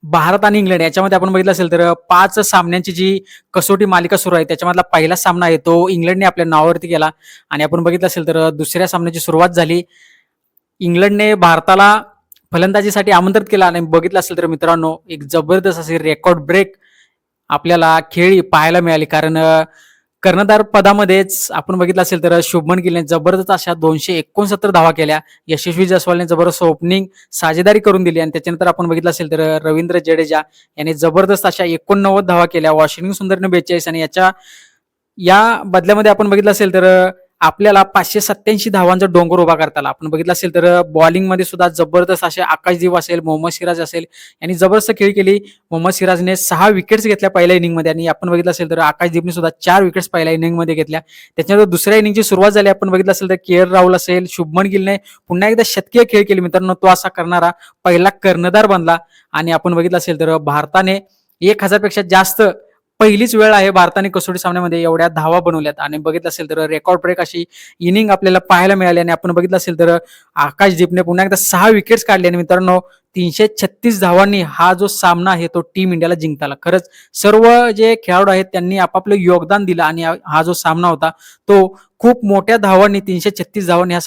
भारत आणि इंग्लंड याच्यामध्ये आपण बघितलं असेल तर 5 सामन्यांची जी कसोटी मालिका सुरू आहे त्याच्यामधला पहिला सामना आहे तो इंग्लंडने आपल्या नावावरती केला आणि आपण बघितलं असेल तर दुसऱ्या सामन्याची सुरुवात झाली. इंग्लंडने भारताला फलंदाजीसाठी आमंत्रित केलं आणि बघितलं असेल तर मित्रांनो एक जबरदस्त असे रेकॉर्ड ब्रेक आपल्याला खेळी पाहायला मिळाली. कारण कर्णधार पदामध्येच आपण बघितलं असेल तर शुभमन गिलने जबरदस्त अशा 269 धावा केल्या. यशस्वी जयस्वालने जबरदस्त ओपनिंग साझेदारी करून दिली आणि त्याच्यानंतर आपण बघितलं असेल तर रवींद्र जडेजा याने जबरदस्त अशा 89 धावा केल्या. वॉशिंग्टन सुंदरने 42 आणि या बदल्यामध्ये आपण बघितलं असेल तर आपल्याला 587 धावांचा डोंगर उभा करता आला. आपण बघितलं असेल तर बॉलिंगमध्ये सुद्धा जबरदस्त असे आकाशदीप असेल, मोहम्मद सिराज असेल यांनी जबरदस्त खेळी केली. मोहम्मद सिराजने 6 विकेट्स घेतल्या पहिल्या इनिंगमध्ये आणि आपण बघितलं असेल तर आकाशदीपने सुद्धा 4 विकेट्स पहिल्या इनिंगमध्ये घेतल्या. त्याच्यानंतर दुसऱ्या इनिंगची सुरुवात झाली. आपण बघितलं असेल तर के राहुल असेल, शुभमन गिलने पुन्हा एकदा शतकीय खेळ केली. मित्रांनो तो असा करणारा पहिला कर्णधार बनला आणि आपण बघितलं असेल तर भारताने 1000 पेक्षा जास्त पहिलीच वेळ आहे भारताने कसोटी सामन्यामध्ये एवढ्या धावा बनवल्यात आणि बघितलं असेल तर रेकॉर्ड ब्रेक अशी इनिंग आपल्याला पाहायला मिळाली आणि आपण बघितलं असेल तर आकाशदीपने पुन्हा एकदा 6 विकेट्स काढले आणि मित्रांनो 336 धावांनी हा जो सामना आहे तो टीम इंडियाला जिंकता आला. खरंच सर्व जे खेळाडू आहेत त्यांनी आपापलं योगदान दिलं आणि हा जो सामना होता तो खूप मोठ्या धावांनी 336 धावांनी हा